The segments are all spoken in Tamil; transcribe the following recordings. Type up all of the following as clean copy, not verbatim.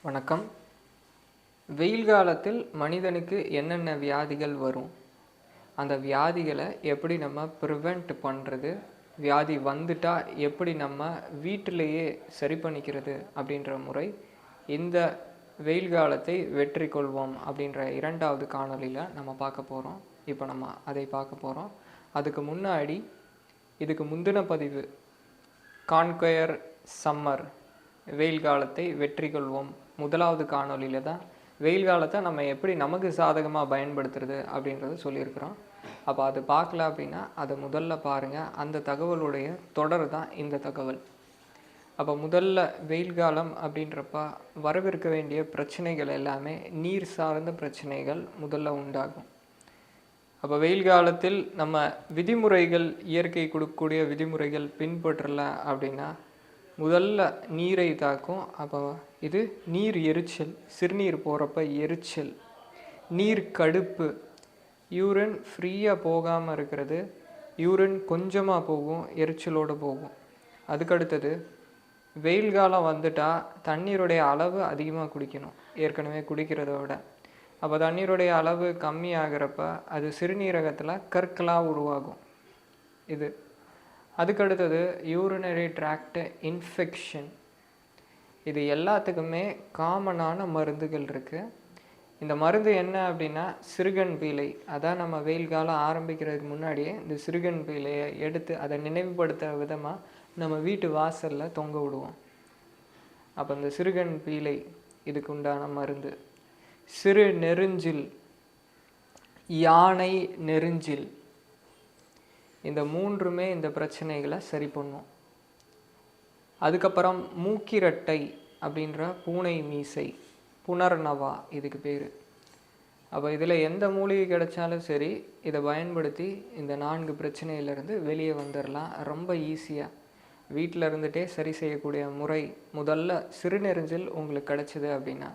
வணக்கம். வெயில் காலத்தில் மனிதனுக்கு என்னென்ன வியாதிகள் வரும்? அந்த வியாதிகளை எப்படி நம்ம ப்ரிவென்ட் பண்ணுறது? வியாதி வந்துட்டா எப்படி நம்ம வீட்டிலேயே சரி பண்ணிக்கிறது? அப்படின்ற முறை இந்த வெயில் காலத்தை வெற்றி கொள்வோம் அப்படின்ற 2வது காணொளியில் நம்ம பார்க்க போகிறோம். இப்போ நம்ம அதை பார்க்க போகிறோம். அதுக்கு முன்னாடி இதுக்கு முந்தின பதிவு கான்கொயர் சம்மர் வெயில் காலத்தை வெற்றி கொள்வோம் 1வது காணொளியில் தான் வெயில் காலத்தை நம்ம எப்படி நமக்கு சாதகமாக பயன்படுத்துறது அப்படின்றத சொல்லியிருக்கிறோம். அப்போ அது பார்க்கல அப்படின்னா அதை முதல்ல பாருங்கள். அந்த தகவலுடைய தொடர் தான் இந்த தகவல். அப்போ முதல்ல வெயில் காலம் அப்படின்றப்ப வரவிருக்க வேண்டிய பிரச்சனைகள் எல்லாமே நீர் சார்ந்த பிரச்சனைகள் முதல்ல உண்டாகும். அப்போ வெயில் காலத்தில் நம்ம விதிமுறைகள், இயற்கை கொடுக்கக்கூடிய விதிமுறைகள் பின்பற்றல அப்படின்னா முதல்ல நீரை தாக்கும். அப்போ இது நீர் எரிச்சல், சிறுநீர் போகிறப்ப எரிச்சல், நீர் கடுப்பு, யூரின் ஃப்ரீயாக போகாமல் இருக்கிறது, யூரின் கொஞ்சமாக போகும், எரிச்சலோடு போகும். அதுக்கடுத்தது வெயில் காலம் வந்துட்டால் தண்ணீருடைய அளவு அதிகமாக குடிக்கணும், ஏற்கனவே குடிக்கிறத விட. அப்போ தண்ணீருடைய அளவு கம்மியாகிறப்ப அது சிறுநீரகத்தில் கற்களாக உருவாகும். இது அதுக்கடுத்தது யூரினரி ட்ராக்ட் இன்ஃபெக்ஷன். இது எல்லாத்துக்குமே காமனான மருந்துகள் இருக்குது. இந்த மருந்து என்ன அப்படின்னா சிறுகன் பீலை. அதான் நம்ம வெயில் காலம் ஆரம்பிக்கிறதுக்கு முன்னாடியே இந்த சிறுகன் பீலையை எடுத்து அதை நினைவுபடுத்துகிற விதமாக நம்ம வீட்டு வாசலில் தொங்க விடுவோம். அப்போ இந்த சிறுகன் பீலை இதுக்கு உண்டான மருந்து. சிறு நெருஞ்சில், யானை நெருஞ்சில், இந்த மூன்றுமே இந்த பிரச்சனைகளை சரி பண்ணும். அதுக்கப்புறம் மூக்கிரட்டை அப்படின்ற பூனை மீசை, புனர்நவா இதுக்கு பேர். அப்போ இதில் எந்த மூலிகை கிடைச்சாலும் சரி இதை பயன்படுத்தி இந்த 4 பிரச்சனையிலேருந்து வெளியே வந்துடலாம். ரொம்ப ஈஸியாக வீட்டில் இருந்துகிட்டே சரி செய்யக்கூடிய முறை. முதல்ல சிறுநெருஞ்சில் உங்களுக்கு கிடைச்சிது அப்படின்னா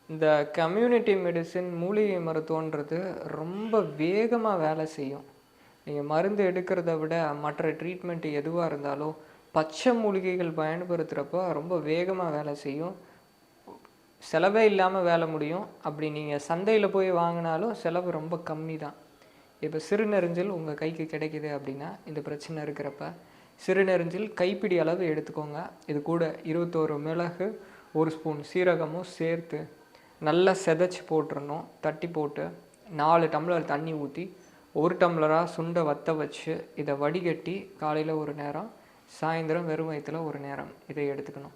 இந்த கம்யூனிட்டி மெடிசின், மூலிகை மருத்துவன்றது ரொம்ப வேகமாக வேலை செய்யும். நீங்கள் மருந்து எடுக்கிறத விட மற்ற ட்ரீட்மெண்ட் எதுவாக இருந்தாலும் பச்சை மூலிகைகள் பயன்படுத்துகிறப்போ ரொம்ப வேகமாக வேலை செய்யும், செலவே இல்லாமல் வேலை முடியும். அப்படி நீங்கள் சந்தையில் போய் வாங்கினாலும் செலவு ரொம்ப கம்மி தான். இப்போ சிறுநெருஞ்சில் உங்கள் கைக்கு கிடைக்கிது அப்படின்னா இந்த பிரச்சனை இருக்கிறப்ப சிறுநெருஞ்சில் கைப்பிடி அளவு எடுத்துக்கோங்க. இது கூட 21 மிளகு, 1 ஸ்பூன் சீரகமும் சேர்த்து நல்லா செதைச்சி போட்டுடணும். தட்டி போட்டு 4 டம்ளர் தண்ணி ஊற்றி 1 டம்ளராக சுண்டை வற்ற வச்சு இதை வடிகட்டி காலையில் ஒரு நேரம், சாயந்தரம் வெறும் வயிற்றில் ஒரு நேரம் இதை எடுத்துக்கணும்.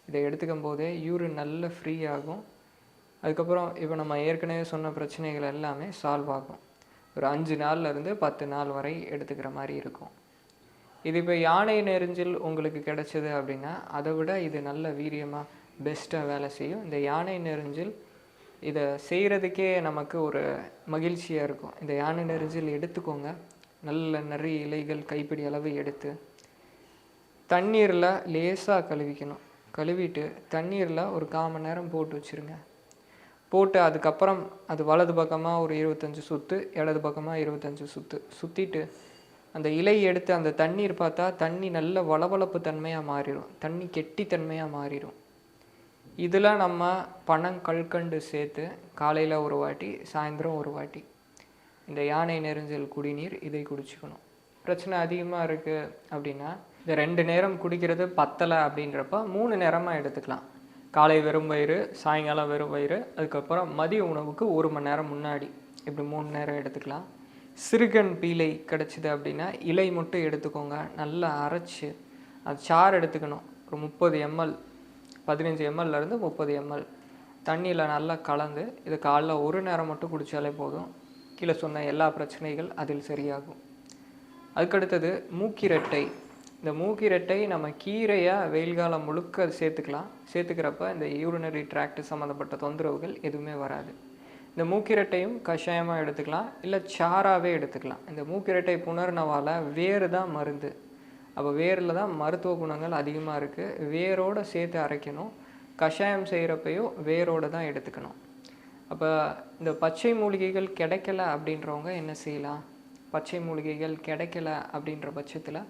இதை எடுத்துக்கும் போதே யூரின் நல்ல ஃப்ரீ ஆகும். அதுக்கப்புறம் இப்போ நம்ம ஏற்கனவே சொன்ன பிரச்சனைகள் எல்லாமே சால்வ் ஆகும். ஒரு 5 நாள்லேருந்து 10 நாள் வரை எடுத்துக்கிற மாதிரி இருக்கும். இது இப்போ யானை நெருஞ்சில் உங்களுக்கு கிடைச்சது அப்படின்னா அதை விட இது நல்ல வீரியமாக பெஸ்ட்டாக வேலை செய்யும். இந்த யானை நெருஞ்சில் இதை செய்கிறதுக்கே நமக்கு ஒரு மகிழ்ச்சியாக இருக்கும். இந்த யானை நெருஞ்சில் எடுத்துக்கோங்க. நல்ல நிறைய இலைகள் கைப்பிடி அளவு எடுத்து தண்ணீரில் லேசாக கழுவிக்கணும். கழுவிட்டு தண்ணீரில் ஒரு 1/4 மணி நேரம் போட்டு வச்சுருங்க. போட்டு அதுக்கப்புறம் அது வலது பக்கமாக ஒரு 25 சுற்று, இடது பக்கமாக 25 சுற்று சுற்றிட்டு அந்த இலை எடுத்து அந்த தண்ணீர் பார்த்தா தண்ணி நல்ல வளவளப்பு தன்மையாக மாறிடும், தண்ணி கெட்டித்தன்மையாக மாறிடும். இதில் நம்ம பனங்கல்கண்டு சேர்த்து காலையில் ஒரு வாட்டி, சாயந்தரம் ஒரு வாட்டி இந்த யானை நெருஞ்சல் குடிநீர் இதை குடிச்சுக்கணும். பிரச்சனை அதிகமாக இருக்குது அப்படின்னா இந்த 2 நேரம் குடிக்கிறது பத்தலை அப்படின்றப்ப 3 நேரமாக எடுத்துக்கலாம். காலை வெறும் வயிறு, சாயங்காலம் வெறும் வயிறு, அதுக்கப்புறம் மதிய உணவுக்கு 1 மணி நேரம் முன்னாடி, இப்படி 3 நேரம் எடுத்துக்கலாம். சிறுகன் பீலை கிடச்சிது அப்படின்னா இலை மட்டும் எடுத்துக்கோங்க. நல்லா அரைச்சி அது சாறு எடுத்துக்கணும். ஒரு 30 ml, 15 mlலேருந்து 30 ml தண்ணியில் நல்லா கலந்து இது காலைல ஒரு நேரம் மட்டும் குடித்தாலே போதும். கீழே சொன்ன எல்லா பிரச்சனைகள் அதில் சரியாகும். அதுக்கடுத்தது மூக்கிரட்டை. இந்த மூக்கிரட்டை நம்ம கீரையாக வெயில் காலம் முழுக்க சேர்த்துக்கலாம். சேர்த்துக்கிறப்ப இந்த யூரினரி ட்ராக்ட் சம்மந்தப்பட்ட தொந்தரவுகள் எதுவுமே வராது. இந்த மூக்கிரட்டையும் கஷாயமாக எடுத்துக்கலாம், இல்லை சாராகவே எடுத்துக்கலாம். இந்த மூக்கிரட்டை புனர்நவால வேறு தான் மருந்து. அப்போ வேரில் தான் மருத்துவ குணங்கள் அதிகமாக இருக்குது. வேரோடு சேர்த்து அரைக்கணும். கஷாயம் செய்கிறப்பையோ வேரோடு தான் எடுத்துக்கணும். அப்போ இந்த பச்சை மூலிகைகள் கிடைக்கல அப்படின்றவங்க என்ன செய்யலாம்? பச்சை மூலிகைகள் கிடைக்கல அப்படின்ற பட்சத்தில்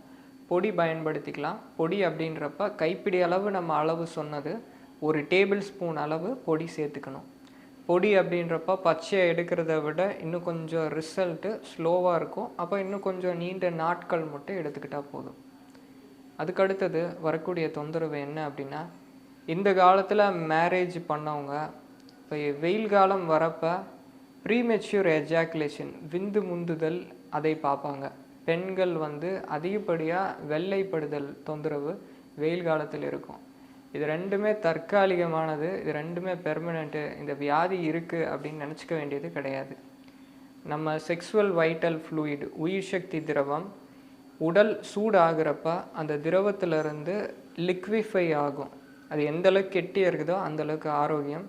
பொடி பயன்படுத்திக்கலாம். பொடி அப்படின்றப்ப கைப்பிடி அளவு நம்ம அளவு சொன்னது 1 டேபிள் ஸ்பூன் அளவு பொடி சேர்த்துக்கணும். பொடி அப்படின்றப்ப பச்சையை எடுக்கிறத விட இன்னும் கொஞ்சம் ரிசல்ட்டு ஸ்லோவாக இருக்கும். அப்போ இன்னும் கொஞ்சம் நீண்ட நாட்கள் மட்டும் எடுத்துக்கிட்டால் போதும். அதுக்கடுத்தது வரக்கூடிய தொந்தரவு என்ன அப்படின்னா, இந்த காலத்தில் மேரேஜ் பண்ணவங்க இப்போ வெயில் காலம் வரப்போ ப்ரீமெச்சூர் எஜாக்குலேஷன் விந்து முந்துதல் அதை பார்ப்பாங்க. பெண்கள் அதிகப்படியாக வெள்ளைப்படுதல் தொந்தரவு வெயில் காலத்தில் இருக்கும். இது ரெண்டுமே தற்காலிகமானது, இது ரெண்டுமே பெர்மனெண்ட்டு. இந்த வியாதி இருக்குது அப்படின்னு நினச்சிக்க வேண்டியது கிடையாது. நம்ம செக்ஸுவல் வைட்டல் ஃப்ளூயிட் உயிர் சக்தி திரவம் உடல் சூடாகிறப்ப அந்த திரவத்திலிருந்து லிக்விஃபை ஆகும். அது எந்தளவுக்கு கெட்டியாக இருக்குதோ அந்தளவுக்கு ஆரோக்கியம்,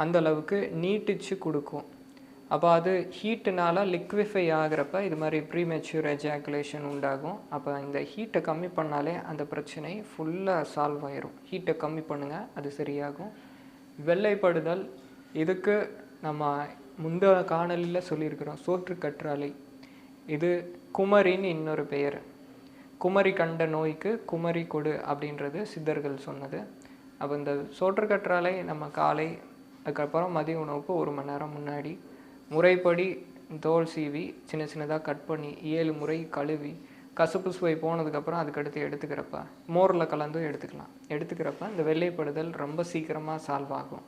அந்தளவுக்கு நீட்டிச்சு கொடுக்கும். அப்போ அது ஹீட்டுனால் லிக்விஃபை ஆகிறப்ப இது மாதிரி ப்ரீமெச்சூர் எஜாக்குலேஷன் உண்டாகும். அப்போ இந்த ஹீட்டை கம்மி பண்ணாலே அந்த பிரச்சனை ஃபுல்லாக சால்வ் ஆயிரும். ஹீட்டை கம்மி பண்ணுங்கள், அது சரியாகும். வெள்ளைப்படுதல் இதுக்கு நம்ம முந்தைய காணொலியில் சொல்லியிருக்கிறோம். சோற்று கற்றாழை இது குமரின்னு இன்னொரு பெயர். குமரி கண்ட நோய்க்கு குமரி கொடு அப்படின்றது சித்தர்கள் சொன்னது. அப்போ இந்த சோற்று கற்றாழை நம்ம காலை அதுக்கப்புறம் மதிய உணவுக்கு 1 மணி நேரம் முன்னாடி முறைப்படி தோல் சீவி சின்ன சின்னதாக கட் பண்ணி 7 முறை கழுவி கசப்பு சுவை போனதுக்கப்புறம் அதுக்கடுத்து எடுத்துக்கிறப்ப மோரில் கலந்தும் எடுத்துக்கிறப்ப இந்த வெள்ளைப்படுதல் ரொம்ப சீக்கிரமாக சால்வ் ஆகும்.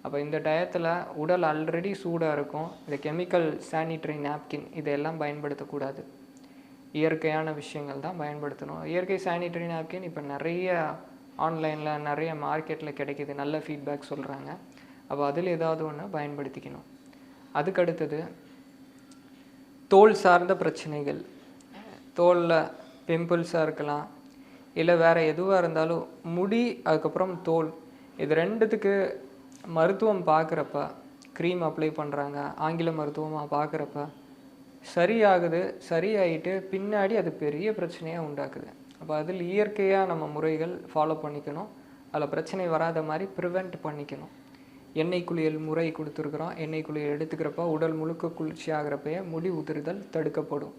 அப்போ இந்த டயத்தில் உடல் ஆல்ரெடி சூடாக இருக்கும். இந்த கெமிக்கல் சானிட்டரி நாப்கின் இதையெல்லாம் பயன்படுத்தக்கூடாது. இயற்கையான விஷயங்கள் தான் பயன்படுத்தணும். இயற்கை சானிட்டரி நாப்கின் இப்போ நிறைய ஆன்லைனில் நிறைய மார்க்கெட்டில் கிடைக்கிது, நல்ல ஃபீட்பேக் சொல்கிறாங்க. அப்போ அதில் ஏதாவது ஒன்று பயன்படுத்திக்கணும். அதுக்கடுத்தது தோல் சார்ந்த பிரச்சனைகள், தோலில் பிம்பிள்ஸாக இருக்கலாம், இல்லை வேறு எதுவாக இருந்தாலும் முடி அதுக்கப்புறம் தோல் இது ரெண்டுத்துக்கு மருத்துவம் பார்க்குறப்ப க்ரீம் அப்ளை பண்ணுறாங்க. ஆங்கில மருத்துவமாக பார்க்குறப்ப சரியாகுது, சரியாயிட்டு பின்னாடி அது பெரிய பிரச்சனையாக உண்டாக்குது. அப்போ அதில் இயற்கையாக நம்ம முறைகள் ஃபாலோ பண்ணிக்கணும். அதில் பிரச்சனை வராத மாதிரி ப்ரிவெண்ட் பண்ணிக்கணும். எண்ணெய் குளியல் முறை கொடுத்துருக்குறோம். எண்ணெய் குளியல் எடுத்துக்கிறப்ப உடல் முழுக்க குளிர்ச்சி ஆகிறப்பயே முடி உதிர்தல் தடுக்கப்படும்.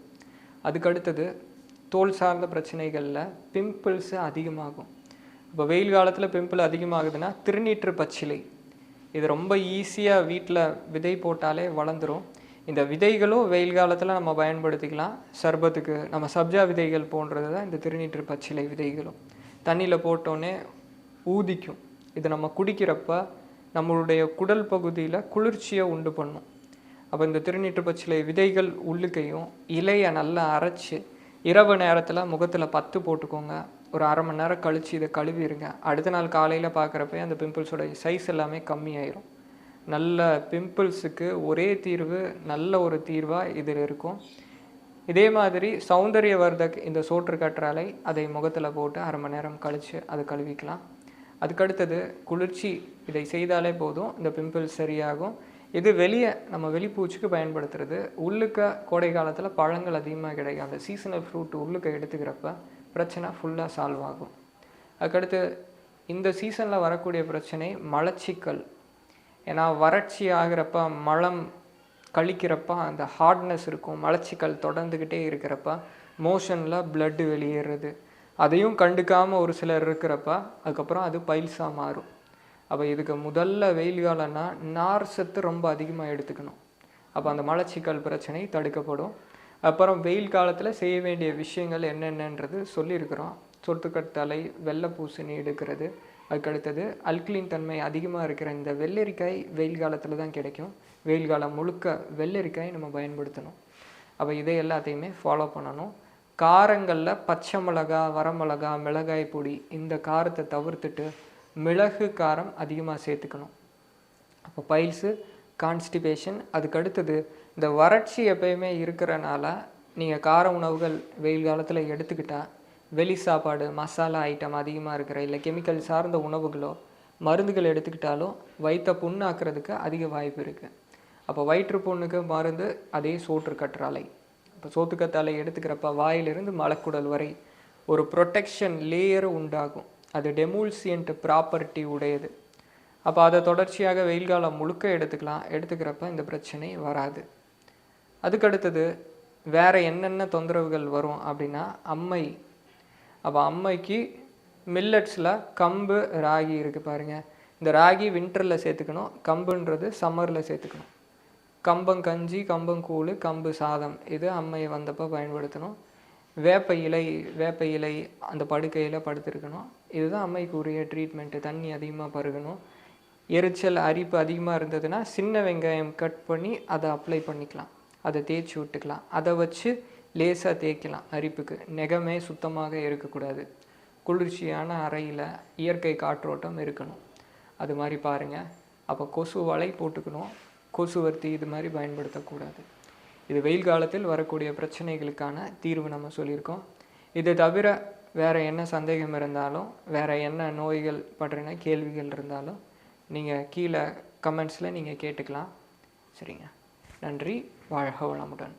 அதுக்கடுத்தது தோல் சார்ந்த பிரச்சனைகளில் பிம்பிள்ஸு அதிகமாகும். இப்போ வெயில் காலத்தில் பிம்பிள் அதிகமாகுதுன்னா திருநீற்று பச்சிலை இது ரொம்ப ஈஸியாக வீட்டில் விதை போட்டாலே வளர்ந்துடும். இந்த விதைகளும் வெயில் காலத்தில் நம்ம பயன்படுத்திக்கலாம். சர்பத்துக்கு நம்ம சப்ஜா விதைகள் போன்றது தான் இந்த திருநீற்று பச்சிலை விதைகளும். தண்ணியில் போட்டோன்னே ஊதிக்கும். இது நம்ம குடிக்கிறப்ப நம்மளுடைய குடல் பகுதியில் குளிர்ச்சியை உண்டு பண்ணும். அப்போ இந்த திருநீற்று பச்சிலை விதைகள் உள்ளுக்கையும் இலையை நல்லா அரைச்சி இரவு நேரத்தில் முகத்தில் 10 போட்டுக்கோங்க. ஒரு அரை மணி நேரம் கழித்து இதை கழுவிடுங்க. அடுத்த நாள் காலையில் பார்க்குறப்ப அந்த பிம்பிள்ஸோட சைஸ் எல்லாமே கம்மியாயிரும். நல்ல பிம்பிள்ஸுக்கு ஒரே தீர்வு, நல்ல ஒரு தீர்வாக இதில் இருக்கும். இதே மாதிரி சௌந்தரியவர்தக் இந்த சோற்று கற்றாழை அதை முகத்தில் போட்டு அரை மணி நேரம் கழித்து அதை கழுவிக்கலாம். அதுக்கடுத்தது குளிர்ச்சி இதை செய்தாலே போதும், இந்த பிம்பிள்ஸ் சரியாகும். இது வெளியே நம்ம வெளிப்பூச்சிக்கு பயன்படுத்துறது. உள்ளுக்க கோடை காலத்தில் பழங்கள் அதிகமாக கிடைக்கும். அந்த சீசனல் ஃப்ரூட் உள்ளுக்க எடுத்துக்கிறப்ப பிரச்சனை ஃபுல்லாக சால்வ் ஆகும். அதுக்கடுத்து இந்த சீசனில் வரக்கூடிய பிரச்சனை மலச்சிக்கல். ஏன்னா வறட்சி ஆகிறப்ப மலம் கழிக்கிறப்ப அந்த ஹார்ட்னஸ் இருக்கும். மலச்சிக்கல் தொடர்ந்துக்கிட்டே இருக்கிறப்ப மோஷனில் பிளட்டு வெளியேறது, அதையும் கண்டுக்காமல் ஒரு சிலர் இருக்கிறப்ப அதுக்கப்புறம் அது பைல்ஸாக மாறும். அப்போ இதுக்கு முதல்ல வெயில் காலம்னா நார் சத்து ரொம்ப அதிகமாக எடுத்துக்கணும். அப்போ அந்த மலச்சிக்கல் பிரச்சனை தடுக்கப்படும். அப்புறம் வெயில் காலத்தில் செய்ய வேண்டிய விஷயங்கள் என்னென்னன்றது சொல்லியிருக்கிறோம். சொட்டுக்கற்றாழை, வெள்ளை பூசணி எடுக்கிறது. அதுக்கடுத்தது அல்கலின் தன்மை அதிகமாக இருக்கிற இந்த வெள்ளரிக்காய் வெயில் காலத்தில் தான் கிடைக்கும். வெயில் காலம் முழுக்க வெள்ளரிக்காய் நம்ம பயன்படுத்தணும். அப்போ இதை எல்லாத்தையுமே ஃபாலோ பண்ணணும். காரங்களில் பச்சை மிளகா, வரமிளகா, மிளகாய் பொடி இந்த காரத்தை தவிர்த்துட்டு மிளகு காரம் அதிகமாக சேர்த்துக்கணும். அப்போ பைல்ஸு, கான்ஸ்டிபேஷன். அதுக்கடுத்தது இந்த வறட்சி எப்பயுமே இருக்கிறனால நீங்கள் கார உணவுகள் வெயில் காலத்தில் எடுத்துக்கிட்டால் வெளி சாப்பாடு, மசாலா ஐட்டம் அதிகமாக இருக்கிற இல்லை கெமிக்கல் சார்ந்த உணவுகளோ மருந்துகள் எடுத்துக்கிட்டாலும் வயிற்றை புண்ணாக்குறதுக்கு அதிக வாய்ப்பு இருக்குது. அப்போ வயிற்று புண்ணுக்கு மருந்து அதே சோற்று கற்றாழை. இப்போ சோத்துக்கற்றாழை எடுத்துக்கிறப்ப வாயிலிருந்து மலக்குடல் வரை ஒரு ப்ரொடெக்ஷன் லேயர் உண்டாகும். அது டெமூல்சியன்ட் ப்ராப்பர்ட்டி உடையது. அப்போ அதை தொடர்ச்சியாக வெயில் காலம் முழுக்க எடுத்துக்கலாம். எடுத்துக்கிறப்ப இந்த பிரச்சனை வராது. அதுக்கடுத்தது வேறு என்னென்ன தொந்தரவுகள் வரும் அப்படின்னா அம்மை. அப்போ அம்மைக்கு மில்லட்ஸில் கம்பு ராகி இருக்குது பாருங்கள். இந்த ராகி வின்டரில் சேர்த்துக்கணும், கம்புன்றது சம்மரில் சேர்த்துக்கணும். கம்பங்கஞ்சி, கம்பங்கூழ், கம்பு சாதம் இது அம்மை வந்தப்போ பயன்படுத்தணும். வேப்ப இலை அந்த படுக்கையில் படுத்திருக்கணும். இதுதான் அம்மைக்குரிய ட்ரீட்மெண்ட்டு. தண்ணி அதிகமாக பருகணும். எரிச்சல் அரிப்பு அதிகமாக இருந்ததுன்னா சின்ன வெங்காயம் கட் பண்ணி அதை அப்ளை பண்ணிக்கலாம், அதை தேய்ச்சி விட்டுக்கலாம். அதை வச்சு லேசாக தேய்க்கலாம் அரிப்புக்கு. நெகமே சுத்தமாக இருக்கக்கூடாது. குளிர்ச்சியான அறையில் இயற்கை காற்றோட்டம் இருக்கணும். அது மாதிரி பாருங்கள். அப்போ கொசு வலை போட்டுக்கணும், கொசுவர்த்தி இது மாதிரி பயன்படுத்தக்கூடாது. இது வெயில் காலத்தில் வரக்கூடிய பிரச்சனைகளுக்கான தீர்வு நம்ம சொல்லியிருக்கோம். இது தவிர வேறு என்ன சந்தேகம் இருந்தாலும், வேறு என்ன நோய்கள் பற்றின கேள்விகள் இருந்தாலும் நீங்கள் கீழே கமெண்ட்ஸில் நீங்கள் கேட்டுக்கலாம். சரிங்க, நன்றி. வாழ்க வளமுடன்.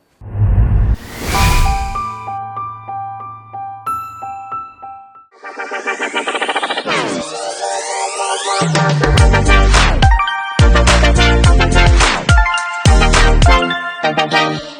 Bye.